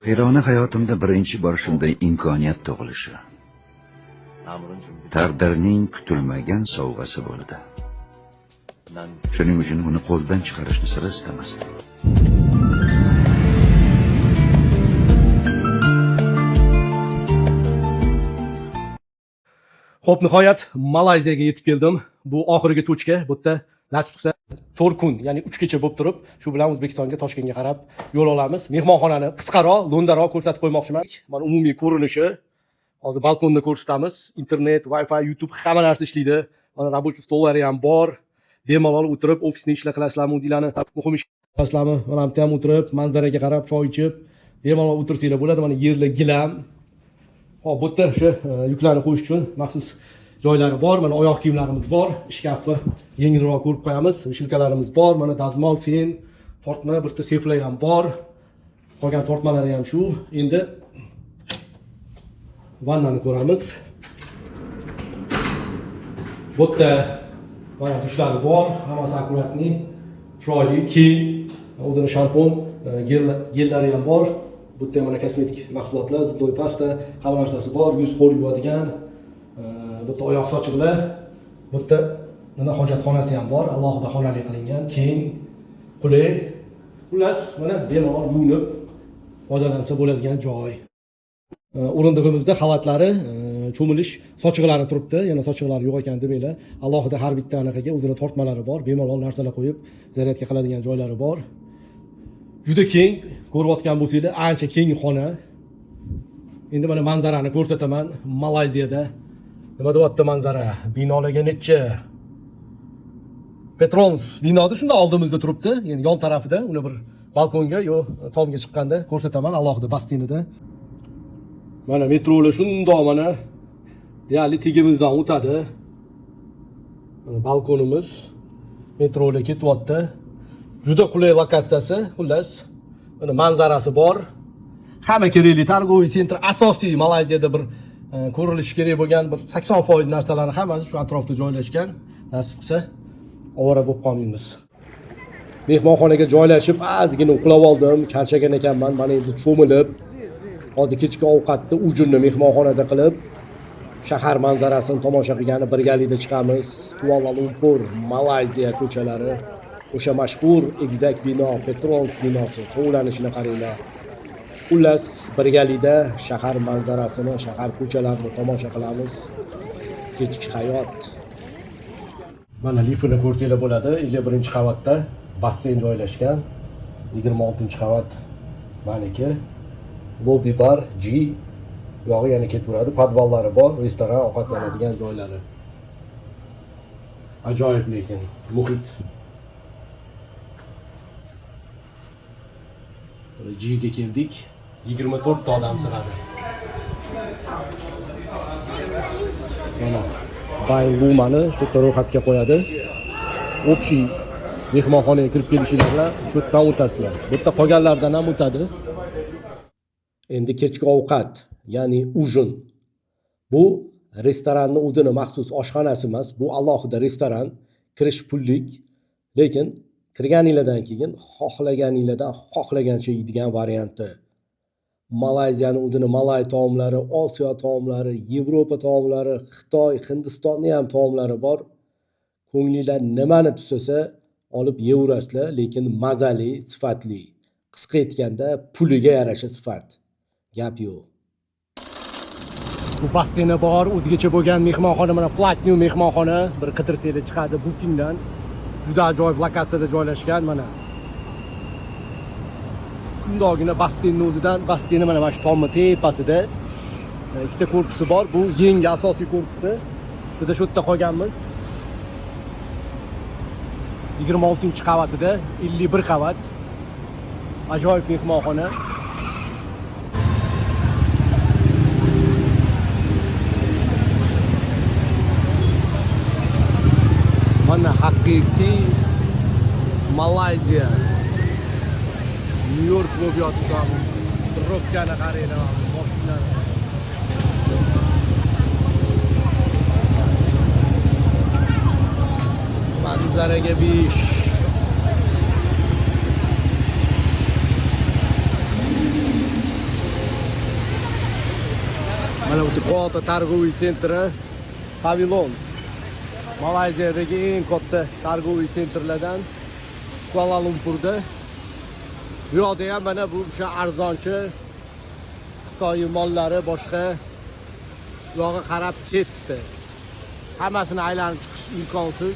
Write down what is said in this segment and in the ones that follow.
Qironi hayotimda birinchi bor shunday imkoniyat tug'ilishi. Taqdirning kutilmagan sovg'asi bo'ldi. Shuning uchun uni qo'ldan chiqarishni sira istamasdim. Xo'p, nihoyat Malayziyaga yetib keldim. Bu oxirgi tochka. Bu yerda nasib qilsa 4 kun, ya'ni 3 kecha bo'lib turib, shu bilan O'zbekistonga, Toshkentga qarab yo'l olamiz. Mehmonxonani qisqaroq, lo'ndaroq ko'rsatib qo'ymoqchiman. Mana umumiy ko'rinishi. Hozir balkonda ko'rsatamiz. Internet, Wi-Fi, YouTube hamma narsa ishlaydi. Mana rабочий stollari ham bor. Bemalol o'tirib ofisni ishlar qilasizlarmi, o'zinglarni muhim ish qilasizlarmi? Mana bu ham o'tirib, manzaraga qarab, choy ichib, bemalol o'tirsanglar bo'ladi. Mana yerlar gilam. Hop, bu yerda o'sha yuklarni qo'yish uchun maxsus joylari bor. Mana oyoq kiyimlarimiz bor. Shkafni yengilroq ko'rib qo'yamiz. Shilkalarimiz bor. Mana dazmol, fen, tortma, bir yerda seflar ham bor. Qolgan tortmalari ham shu. Endi vannani ko'ramiz. Bu yerda mana dushlari bor. Hammasi akkuratni, chiroyli, keng. O'zini shampun, gellari ham bor. Bu yerda mana kosmetik mahsulotlar, zubdoy pasta, hamma narsasi bor. Yuz qo'l yuvadigan, bu yerda oyoq sochiqlar, bu yerda mana hojatxonasi ham bor. Alohida xonali qilingan, keng, qulay. Xullas, mana bemalol yuvinib foydalansa bo'ladigan joy. O'rindig'imizda xavatlari, cho'milish sochiqlari turibdi. Yana sochiqlar yo'q ekan demanglar. Alohida har bitta anaqaga o'zini tortmalari bor. Bemalol narsalar qo'yib, zaryadga qiladigan joylari bor. Juda keng, ko'rayotgan bo'lsanglar, ancha keng xona. Endi mana manzarani ko'rsataman. Malayziyada nima deyapti manzara? Binolarga necha? Petrons binosi shunda oldimizda turibdi. Ya'ni yon tarafida, uni bir balkonga yo tomga chiqqanda ko'rsataman alohida basseynida. Mana metrolar shundoq mana deyarli tegimizdan o'tadi. Mana balkonimiz metrolar ketyapti. Juda qulay lokatsiyasi, xullas. Mana manzarasi bor. Hamma kerakli targoviy sentr asosiy Malayziyada bir ko'rilishi kerak bo'lgan bir 80% narsalarni hammasi shu atrofda joylashgan. Nasib qilsa, ovora bo'lib qolmaymiz. Mehmonxonaga joylashib, ozgina uxlab oldim. Charchagan ekanman. Mana endi cho'milib, hozir kechki ovqatni ujunni mehmonxonada qilib, shahar manzarasini tomosha qilgani birgalikda chiqamiz. Kuala Lumpur, Malayziya ko'chalari, o'sha mashhur egizak bino, Petrons binosi, tovlanishini qaranglar. Xullas, birgalikda shahar manzarasini, shahar ko'chalarini tomosha qilamiz. Kechki hayot. Mana liftni ko'rsanglar bo'ladi. 51-qavatda basseyn joylashgan. 26-qavat maniki. Lobby bar, G. Yog'i yana ketaveradi. Podvallari bor, restoran, ovqatlanadigan joylari. Ajoyib lekin muhit. G'ga keldik. 24 ta odam sig'adi. Mana Baylumani shu ro'yxatga qo'yadi. Общий mehmonxonaga kirib kelishinglar bilan shu yerdan o'tasizlar. Bu yerda qolganlardan ham o'tadi. Endi kechki ovqat, ya'ni ujin. Bu restoranning o'zini maxsus oshxonasi emas, bu alohida restoran, kirish pullik, lekin kirganinglardan keyin xohlaganinglardan xohlagancha yeydigan varianti. Malayziyaning o'zini Malay taomlari, Osiyo taomlari, Yevropa taomlari, Xitoy, Hindistonning ham taomlari bor. Ko'nglinglar nimani tusasa olib yeyverasizlar, lekin mazali, sifatli. Qisqa aytganda puliga yarasha sifat. Gap yo'q. Bu basseyni bor, o'zgacha bo'lgan mehmonxona, mana Platinum mehmonxona, bir qidirsanglar chiqadi Bookingdan. Juda ajoyib lokatsiyada joylashgan mana. Shundogina basseynning o'zidan, basseyni mana shu tomni tepasida ikkita korpusi bor. Bu yangi asosiy korpusi. Bizda shu yerda qolganmiz. 26-qavatida 51 qavat. Ajoyib mehmonxona. Mana haqiqiy Malayziya. New York bo'lib yotibdi. Robkani qaranglar, mashinalar. Manzaraga besh. Mana bu katta targ'oviy sentri Pavilon. Malayziyadagi eng katta targ'oviy sentrlardan Kuala Lumpurda. Bu yerda ham mana bu o'sha arzonchi Xitoy mollari boshqa yo'g'i qarab ketdi. Hammasini aylanib chiqish imkonsiz.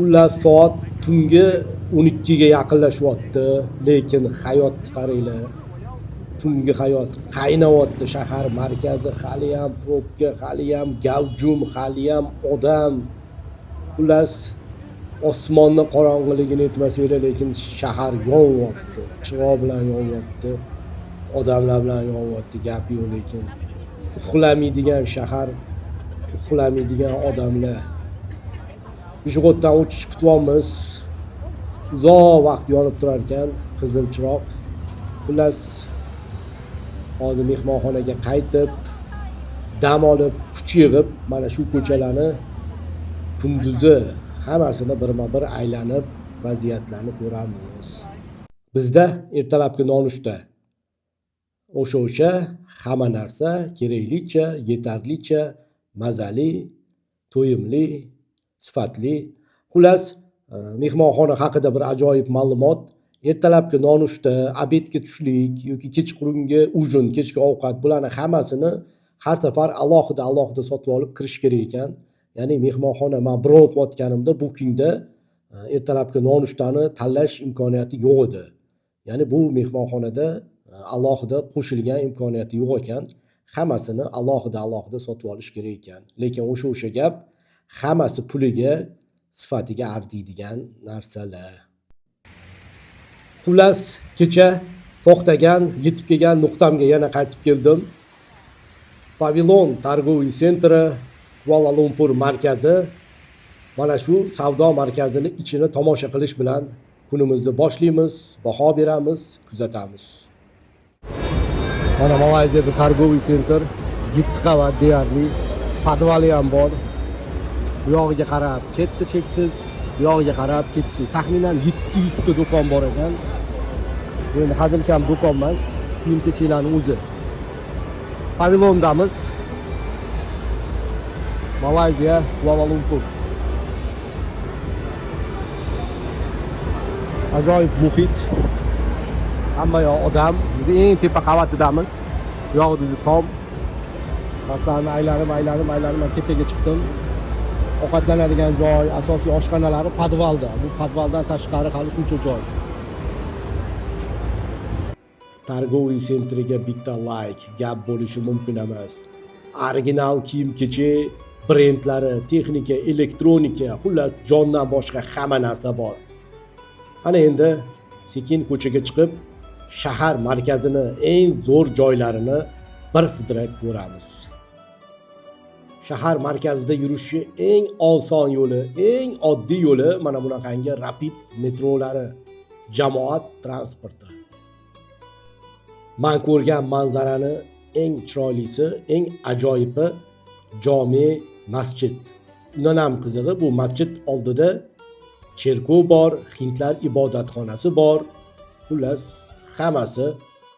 Ular soat tungi 12 ga yaqinlashyapti, lekin hayot qaranglar. Tungi hayot qaynayapti shahar markazi, hali ham probka, hali ham gavjum, hali ham odam. Ular osmonni qorong'iligini aytmasanglar, lekin shahar yonyapti, chiroq bilan yonyapti, odamlar bilan yonyapti, gap yo'q lekin. Uxlamaydigan shahar, uxlamaydigan odamlar. Ishg'otdan o'tish kutyapmiz. Uzoq vaqt yonib turar ekan qizil chiroq. Xullas hozir mehmonxonaga qaytib, dam olib, kuch yig'ib, mana shu ko'chalarni kunduzi hammasini birma-bir aylanib, vaziyatlarni ko'ramiz. Bizda ertalabki nonushta o'sha hamma narsa keraklicha, yetarlicha, mazali, to'yimli, sifatli. Xullas, mehmonxona haqida bir ajoyib ma'lumot. Ertalabki nonushta, obedga tushlik yoki kechqurungi ujin, kechki ovqat, bularni hammasini har safar alohida sotib olib kirish kerak ekan. Ya'ni mehmonxona men birov qilayotganimda bu kunda ertalabki nonushtani tanlash imkoniyati yo'q edi. Ya'ni bu mehmonxonada alohida qo'shilgan imkoniyati yo'q ekan. Hammasini alohida sotib olish kerak ekan. Lekin o'sha gap hammasi puliga, sifatiga arziydigan narsalar. Xullas, kecha to'xtagan, yetib kelgan nuqtamga yana qaytib keldim. Pavilon targ'oviy sentri, Kuala Lumpur markazi. Mana shu savdo markazini ichini tomosha qilish bilan kunimizni boshlaymiz, baho beramiz, kuzatamiz. Mana Malayziyada targ'oviy sentr 7 qavat deyarli, podvali ham bor. Bu yog'iga qarab ketdi cheksiz, bu yog'iga qarab ketdi. Taxminan 700 ta do'kon bor ekan. Bu endi hazilkam do'kon emas, kiyim-kechaklarning o'zi. Pavilondamiz. Malayziya, Kuala Lumpur. Ajoyib muhit. Hamma yoq odam. Eng tepa qavatidamiz. Bu yog'ida tom. Rastlarni aylanib tepaga chiqdim. Ovqatlanadigan joy, asosiy oshxonalari podvalda. Bu podvaldan tashqari hali shuncha joy. Targ'oviy sentriga bitta like gap bo'lishi mumkin emas. Original kiyim-kechak, brendlari, texnika, elektronika, xullas jondan boshqa hamma narsa bor. Ana endi sekin ko'chaga chiqib, shahar markazini eng zo'r joylarini bir sidrab ko'ramiz. Shahar markazida yurishni eng oson yo'li, eng oddiy yo'li mana bunaqangi rapid metrolari, jamoat transporti. Men ko'rgan manzarani eng chiroylisi, eng ajoyibi jome masjid. Undan ham qizig'i, bu masjid oldida cherkov bor, hindlar ibodatxonasi bor. Xullas, hammasi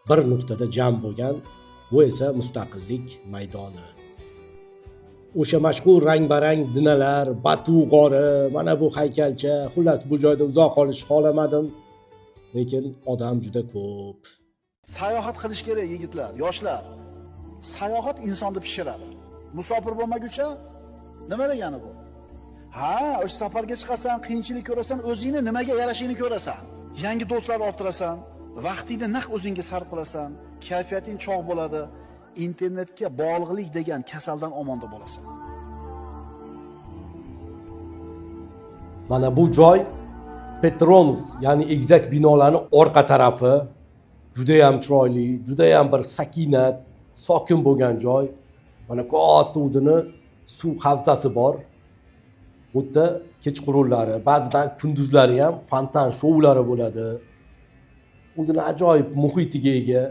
bir nuqtada jam bo'lgan. Bu esa mustaqillik maydoni. O'sha mashhur rang-barang zinalar, Batu g'ori, mana bu haykalcha, xullas bu joyda uzoq qolishni xohlamadim, lekin odam juda ko'p. Sayohat qilish kerak yigitlar, yoshlar. Sayohat insonni pishiradi. Musofir bo'lmaguncha nima degani bu? Ha, o'sha safarga chiqasan, qiyinchilik ko'rasan, o'zingni nimaga yarashingni ko'rasan. Yangi do'stlar orttirasan, vaqtingni naq o'zingga sarf qilasan, kayfiyating chog' bo'ladi. Internetga bog'liqlik degan kasaldan omonda bo'lasan. Mana bu joy Petronas, ya'ni egizak binolarning orqa tarafi. Juda ham chiroyli, juda ham bir sakinat, sokin bo'lgan joy. Mana katta o'zini suv havzasi bor. Bu yerda kechqurunlari, ba'zidan kunduzlari ham fontan shoulari bo'ladi. o'zini ajoyib muhitiga ega.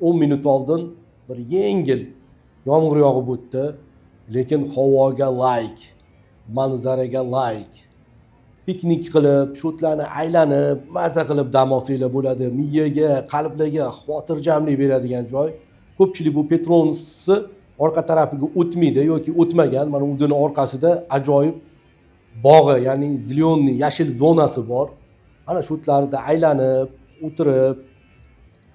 10 minut oldin bir yengil yomg'ir yog'ib o'tdi, lekin havoga layk, manzaraga layk. Piknik qilib, sho'tlarni aylanib, maza qilib dam olsanglar bo'ladi. Miyaga, qalblarga xotirjamlik beradigan joy. Ko'pchilik bu Petronosni orqa tarafiga o'tmaydi yoki o'tmagan. Mana o'zini orqasida ajoyib bog'i, ya'ni zilyonniy yashil zonasi bor. Ana sho'tlarida aylanib, o'tirib,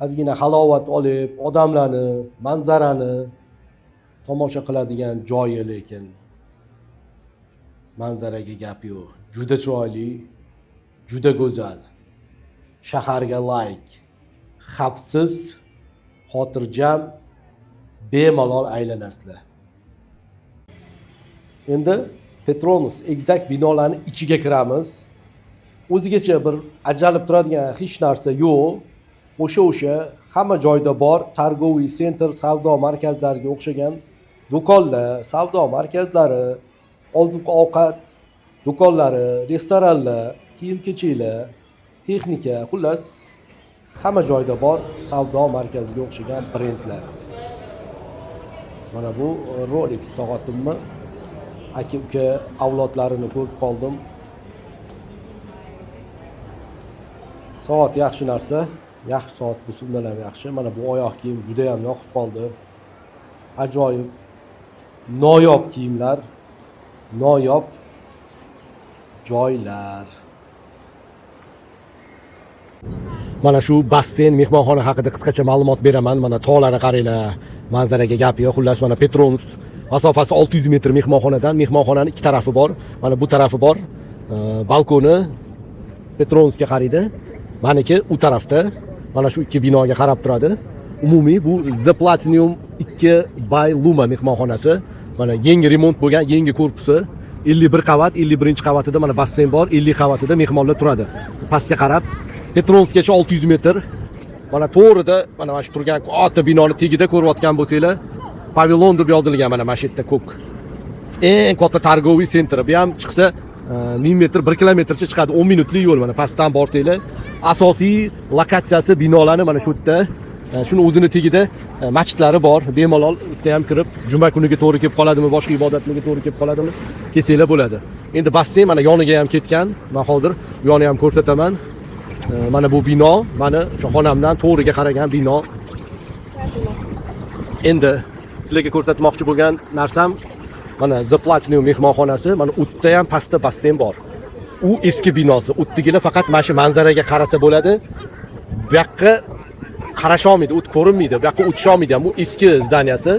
ozgina halovat olib, odamlarni, manzarani tomosha qiladigan joyi, lekin manzaraga gap yo'q. Juda chiroyli, juda go'zal. Shaharga layk, xavfsiz, xotirjam, bemalol aylanasizlar. Endi Petronos egizak binolarning ichiga kiramiz. O'zigacha bir ajalib turadigan hech narsa yo'q. O'sha hamma joyda bor, targoviy sentr, savdo markazlariga o'xshagan do'konlar, savdo markazlari, oziq-ovqat do'konlari, restoranlar, kiyim-kechaklar, texnika, xullas hamma joyda bor savdo markaziga o'xshagan brendlar. Mana bu Rolex soatimmi? Aka-uka avlodlarini ko'rib qoldim. Soat yaxshi narsa, yaxshi soat bo'lsa undan ham yaxshi. Mana bu oyoq kiyim juda ham yoqib qoldi. Ajoyib noyob kiyimlar, noyob joylar. Mana shu basseyn mehmonxona haqida qisqacha ma'lumot beraman. Mana tog'larni qaranglar, manzaraga gap yo'q. Xullas mana Petronos masofasi 600 metr mehmonxonadan. Mehmonxonaning ikki tarafi bor. Mana bu tarafi bor. Balkoni Petronosga qaraydi. Meniki u tarafda. Mana shu ikki binoga qarab turadi. Umumiy bu The Platinum 2 by Luma mehmonxonasi. Mana yangi remont bo'lgan, yangi korpusi. 51 qavat, 51-qavatida mana basseyn bor, 50 qavatida mehmonlar turadi. Pastga qarab, Petronosgacha 600 metr. Mana to'g'rida, mana shu turgan katta binoni tagida ko'rayotgan bo'lsanglar, pavilon deb yozilgan mana shu yerda ko'k. Eng katta targoviy sentr. Bu ham chiqsa 1000 metr, 1 kilometrcha chiqadi, 10 minutlik yo'l. Mana pastdan borsanglar, asosiy lokatsiyasi binolarni mana shu yerda. Shuni o'zini tagida masjidlari bor. Bemalol yerda ham kirib, juma kuniga to'g'ri kelib qoladimi, boshqa ibodatlarga to'g'ri kelib qoladimi, kelsanglar bo'ladi. Endi basseyn mana yoniga ham ketgan. Men hozir bu yonni ham ko'rsataman. Mana bu bino, mana shu xonamdan to'g'riga qaragan bino. Endi sizlarga ko'rsatmoqchi bo'lgan narsam mana The Platinum mehmonxonasi. Mana u yerda ham pastda basseyn bor. U eski binosi. U yerdagilar faqat mana shu manzaraga qarasa bo'ladi. Bu yoqqa qarasha olmaydi, o't ko'rinmaydi. Bu yoqqa o'tish olmaydi. Bu eski zdaniyasi.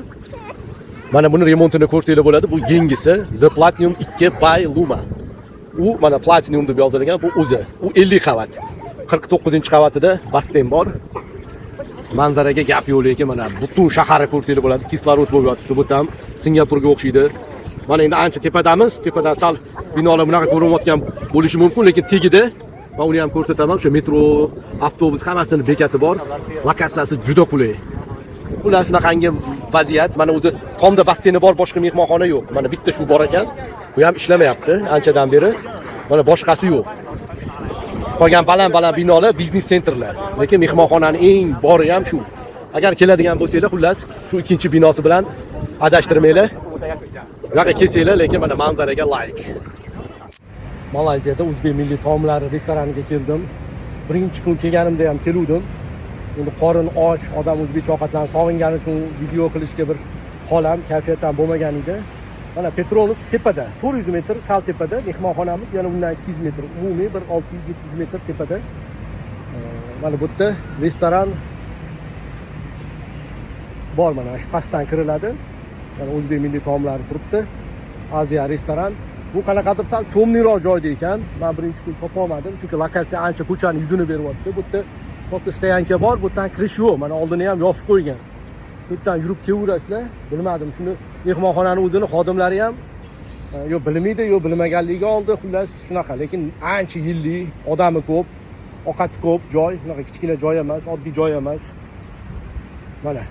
Mana buni remontini ko'rsanglar bo'ladi. Bu yangisi The Platinum 2 by Luma. U mana Platinum deb yozilgan, bu o'zi. U 50 qavat. 49-qavatida basseyn bor. Manzaraga gap yo'q, lekin mana butun shaharni ko'rsanglar bo'ladi. Kislorod bo'lib yotibdi. Bu ham Singapurga o'xshaydi. Mana endi ancha tepadamiz. Tepadan sal binolar bunaqa ko'rinayotgan bo'lishi mumkin, lekin tagida men uni ham ko'rsataman. O'sha metro, avtobus hammasini bekati bor. Lokatsiyasi juda qulay. Ular shunaqangi vaziyat. Mana o'zi tomda basseyni bor, boshqa mehmonxona yo'q. Mana bitta shu bor ekan. Bu ham ishlamayapti anchadan beri. Mana boshqasi yo'q. Qolgan baland-baland binolar biznes sentrlar. Lekin mehmonxonaning eng bori ham shu. Agar keladigan bo'lsanglar, xullas shu ikkinchi binosi bilan adashtirmanglar. Bu yoqqa kelsanglar, lekin mana manzaraga layk. Malayziyada o'zbek milliy taomlari restoraniga keldim. Birinchi kun kelganimda ham keluvdim. Endi qorin och, odam o'zbekcha ovqatlarni sog'ingani uchun video qilishga bir holam, kayfiyat ham bo'lmagan edi. Mana Petronos tepada, 400 metr sal tepada, mehmonxonamiz yana undan 200 metr, umumiy bir 600-700 metr tepada. Mana bu yerda restoran bor, mana shu pastdan kiriladi. Mana o'zbek milliy taomlari turibdi. Aziya restoran. Bu qanaqadir sal cho'mliroq joyda ekan. Men birinchi kun topa olmadim, chunki lokatsiya ancha ko'chaning yuzini beryapti. Bu yerda katta stoyanka bor, bu yerdan kirish yo'q. Mana oldini ham yopib qo'ygan. Shu yerdan yurib kelaverasizlar. Bilmadim, shuni mehmonxonaning o'zini xodimlari ham yo bilmaydi, yo bilmaganligi oldi. Xullas shunaqa, lekin ancha yillik, odami ko'p, ovqati ko'p joy, bunaqa kichkina joy emas, oddiy joy emas. Mana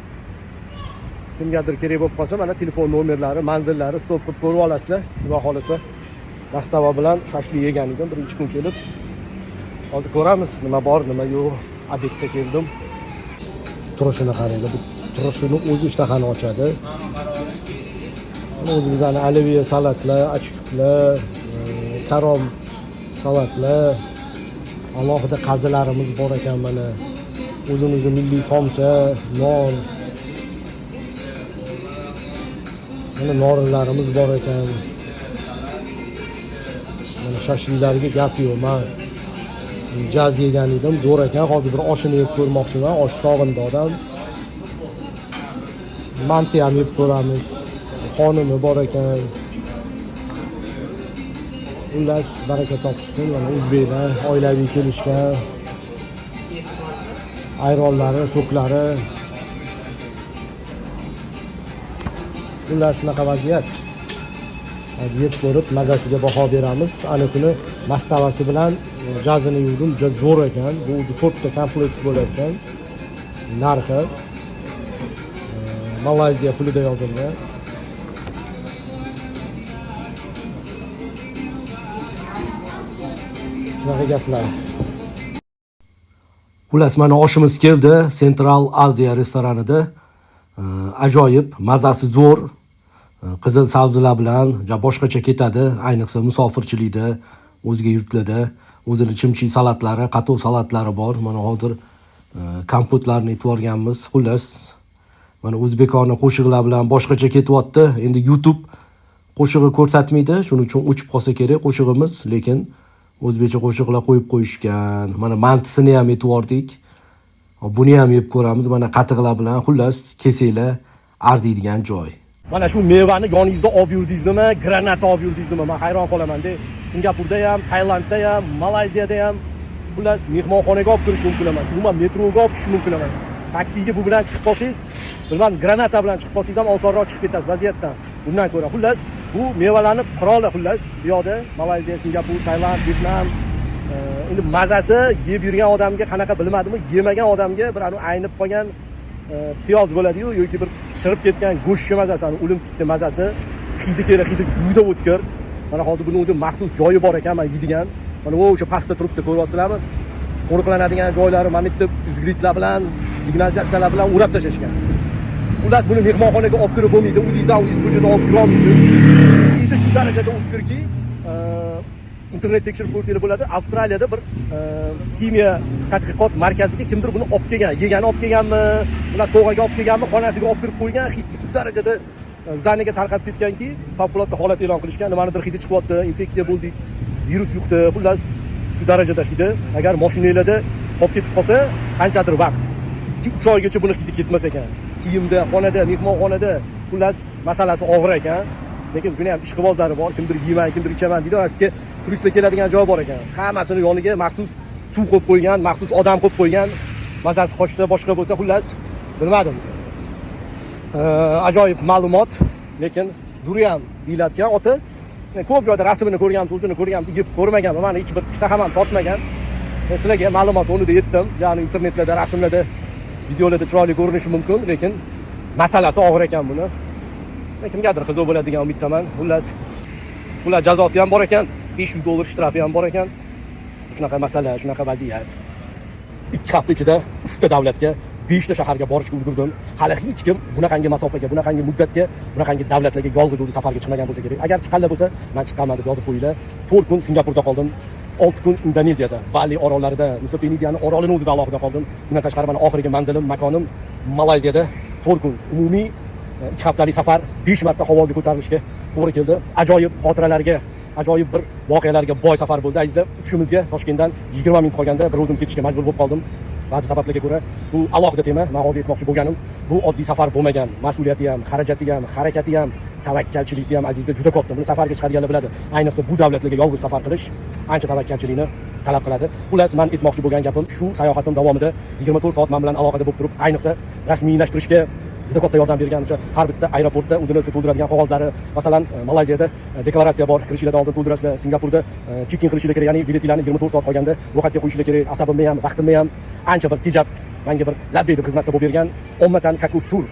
kimgadir kerak bo'lib qolsa, mana telefon nomerlari, manzillari stop qilib ko'rib olasizlar. Xudo xolasa Mastava bilan shashlik yegan edim birinchi kun kelib. Hozir ko'ramiz nima bor, nima yo'q. obedga keldim. Turishini qaraydi. Bu turishini o'zi ishtahani ochadi. O'zimizning aliviya salatlar, achuklar, karom salatlar, alohida qazilarimiz bor ekan mana. O'zimizning milliy somsa, non. Mana norinlarimiz bor ekan. Mana shashliklarga gap yo'q. Men jaz yegan edim, zo'r ekan. Hozir bir oshini yeb ko'rmoqchiman. Osh sog'indi odam. Manti ham yeb ko'ramiz. Xonimi bor ekan. Xullas, baraka topsin. Mana o'zbeklar oilaviy kelishgan. Ayronlari, so'klari. Xullas, shunaqa vaziyat. Yeb ko'rib, mazasiga baho beramiz. Ana kuni mastavasi bilan jazini yuvdim. Juda zo'r ekan. Bu 4 ta komplekt bo'layotgan. Narxi Malayziya pulida yozilgan. Shunaqa gaplar. Xullas, mana oshimiz keldi. Central Asia restoranida. Ajoyib, mazasi zo'r. Qizil sabzilar bilan boshqacha ketadi, ayniqsa musofirchilikda, o'zga yurtlarda o'zini chimchi salatlari, qatuv salatlari bor. Mana hozir kompotlarni aytib o'rganmiz. Xullas, mana o'zbekona qo'shiqlar bilan boshqacha ketyapti. Endi YouTube qo'shig'i ko'rsatmaydi, shuning uchun o'chib qolsa kerak qo'shig'imiz, lekin o'zbekcha qo'shiqlar qo'yib qo'yishgan. Mana mantisini ham aytib o'rdik. Buni ham yeb ko'ramiz. Mana qatiqlar bilan, xullas, kesinglar, arziydigan joy. Mana shu mevani yoningizda olib yurdingizmi, granat olib yurdingizmi? Men hayron qolaman-da. Singapurda ham, Tailandda ham, Malayziyada ham xullas mehmonxonaga olib kirish mumkin emas. Umuman metroga olib kirish mumkin emas. Taksiga bu bilan chiqib qolsangiz, bilmadim, granata bilan chiqib qolsangiz ham osonroq chiqib ketasiz vaziyatdan. Bundan ko'ra xullas bu mevalarni qiroli xullas bu yoqda Malayziya, Singapur, Tailand, Vyetnam. Endi mazasi yeb yurgan odamga qanaqa bilmadimmi, yemagan odamga bir aynib qolgan piyoz bo'ladi-yu yoki bir shirib ketgan go'sht mazasi, o'lim tikdi mazasi, hidi kerak, hidi juda o'tkir. Mana hozir buni o'zi maxsus joyi bor ekan, men yeydigan. Mana o'sha pastda turibdi, ko'ryapsizlarmi? Qo'riqlanadigan joylari mana bitta izgritlar bilan, signalizatsiyalar bilan o'rab tashashgan. Xullas, buni mehmonxonaga olib kirib bo'lmaydi. O'zingizdan o'zingiz ko'chada olib kira olmaysiz. Hidi shu darajada o'tkirki, internet tekshirib ko'rsangiz bo'ladi. Avstraliyada bir kimyo tadqiqot markaziga kimdir buni olib kelgan, yegani olib kelganmi, ular sovg'aga olib kelganmi, xonasiga olib kirib qo'ygan, hid shu darajada zdaniyaga tarqab ketganki, favqulodda holat e'lon qilishgan. Nimanidir hidi chiqyapti, infeksiya bo'ldik, virus yuqdi. Xullas, shu darajada hidi. Agar mashinanglarda qolib ketib qolsa, qanchadir vaqt 2-3 oygacha buni hidi ketmas ekan. Kiyimda, xonada, mehmonxonada, xullas, masalasi og'ir ekan. Lekin shuni ham ishqibozlari bor, kimdir yeyman, kimdir ichaman deydi. Ularga turistlar keladigan joy bor ekan. Hammasini yoniga maxsus suv qo'yib qo'ygan, maxsus odam qo'yib qo'ygan. Mazasi qochsa, boshqa bo'lsa, xullas, bilmadim. Ajoyib ma'lumot, lekin duriyam deyiladigan oti. Ko'p joyda rasmini ko'rganman, o'zini ko'rganman, yeb ko'rmaganman. Meni hech bir ishtaham ham tortmagan. Men sizlarga ma'lumot o'rnida yetdim. Ya'ni internetlarda, rasmlarda, videolarda chiroyli ko'rinishi mumkin, lekin masalasi og'ir ekan buni. Kimgadir qiziq bo'ladigan umiddaman. Xullas, ular jazosi ham bor ekan, $500 shtrafi ham bor ekan. Shunaqa masala, shunaqa vaziyat. 2 hafta ichida 3 ta davlatga, 5 ta shaharga borishga ulgurdim. Hali hech kim bunaqangi masofaga, bunaqangi muddatga, bunaqangi davlatlarga yolg'iz o'zi safarga chiqmagan bo'lsa kerak. Agar chiqqanlar bo'lsa, men chiqqanman deb yozib qo'yinglar. 4 kun Singapurda qoldim. 6 kun Indoneziyada, Bali orollarida, Nusa Penidiyani orolini o'zida alohida qoldim. Bundan tashqari mana oxirgi manzilim, makonim Malayziyada 4 kun. Umumiy 2 haftalik safar 5 marta havoga ko'tarilishga to'g'ri keldi. Ajoyib xotiralarga, ajoyib bir voqealarga boy safar bo'ldi. Azizlar, uchishimizga Toshkentdan 20 minut qolganda bir o'zim ketishga majbur bo'lib qoldim. Ba'zi sabablarga ko'ra bu alohida tema. Men hozir aytmoqchi bo'lganim, bu oddiy safar bo'lmagan. Mas'uliyati ham, xarajati ham, harakati ham, tavakkalchiligi ham azizlar juda katta. Buni safarga chiqarganlar biladi. Ayniqsa bu davlatlarga yolg'iz safar qilish ancha tavakkalchilikni talab qiladi. Xullas, men aytmoqchi bo'lgan gapim shu: sayohatim davomida 24 soat men bilan aloqada bo'lib turib, ayniqsa rasmiylashtirishga juda katta yordam bergan. O'sha har bitta aeroportda o'zini to'ldiradigan qog'ozlari, masalan, Malayziyada deklaratsiya bor, kirishinglardan oldin to'ldirasizlar. Singapurda check-in qilishinglar kerak, ya'ni biletlarni 24 soat qolganda ro'yxatga qo'yishinglar kerak. Asabimni ham, vaqtimni ham ancha bir tejab menga bir labbiy deb xizmatda bo'lib bergan Ommatan Kakus Tur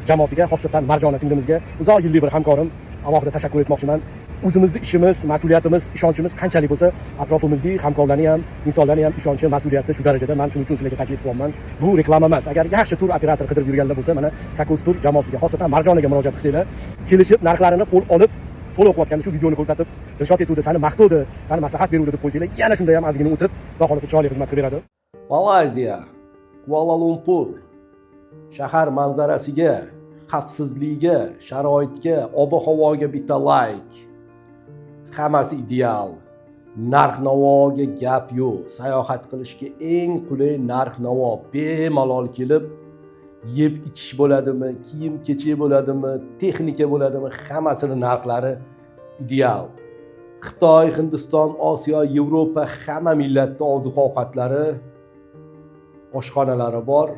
jamoasiga, xosatan Marjona singlimizga, uzoq yillik bir hamkorim alohida tashakkur etmoqchiman. O'zimizni ishimiz, mas'uliyatimiz, ishonchimiz qanchalik bo'lsa, atrofimizdagi hamkorlarni ham, insonlarni ham ishonchi, mas'uliyati shu darajada. Men shuning uchun sizlarga taklif qilyapman. Bu reklama emas. Agar yaxshi tur operator qidirib yurganlar bo'lsa, mana Kakos Tur jamoasiga, xosatan Marjonaga murojaat qilsanglar, kelishib narxlarini qo'l olib to'liq o'tganda shu videoni ko'rsatib, Dilshod etuvdi, seni maqtovdi, seni maslahat beruvdi deb qo'ysanglar, yana shunda ham ozgina o'tirib, xudo xolasa chiroyli xizmat qilib beradi. Malayziya, Kuala Lumpur shahar manzarasiga, xavfsizligiga, sharoitga, ob-havoga bitta like. Hammasi ideal. Narx-navoga gap yo'q. Sayohat qilishga eng qulay narx-navo, bemalol kelib yeb ichish bo'ladimi, kiyim kechish bo'ladimi, texnika bo'ladimi, hammasini narxlari ideal. Xitoy, Hindiston, Osiyo, Yevropa hamma millatning oziq-ovqatlari, oshxonalari bor.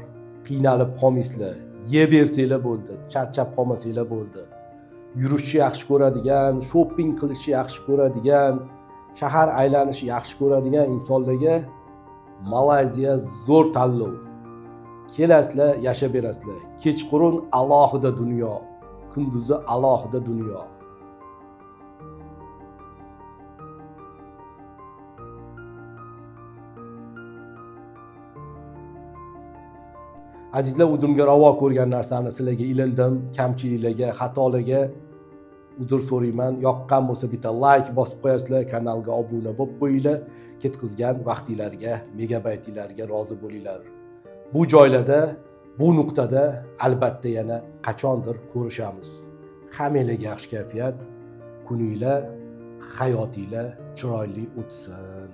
Qiynalib qolmaysizlar. Yeb bersanglar bo'ldi, charchab qolmasanglar bo'ldi. Yurishni yaxshi ko'radigan, shopping qilishni yaxshi ko'radigan, shahar aylanishni yaxshi ko'radigan insonlarga Malayziya zo'r tanlov. Kelasizlar, yashab berasizlar. Kechqurun alohida dunyo, kunduzi alohida dunyo. Azizlar, o'zimga ravo ko'rgan narsani sizlarga ilindim, kamchiliklarga, xatolarga uzr so'rayman. Yoqqan bo'lsa bitta like bosib qo'yasizlar, kanalga obuna bo'lib qo'yinglar. Ketkizgan vaqtinglarga, megabaytlarga rozi bo'linglar. Bu joylarda, bu nuqtada albatta yana qachondir ko'rishamiz. Hammanglarga yaxshi kayfiyat, kuninglar, hayotinglar chiroyli o'tsin.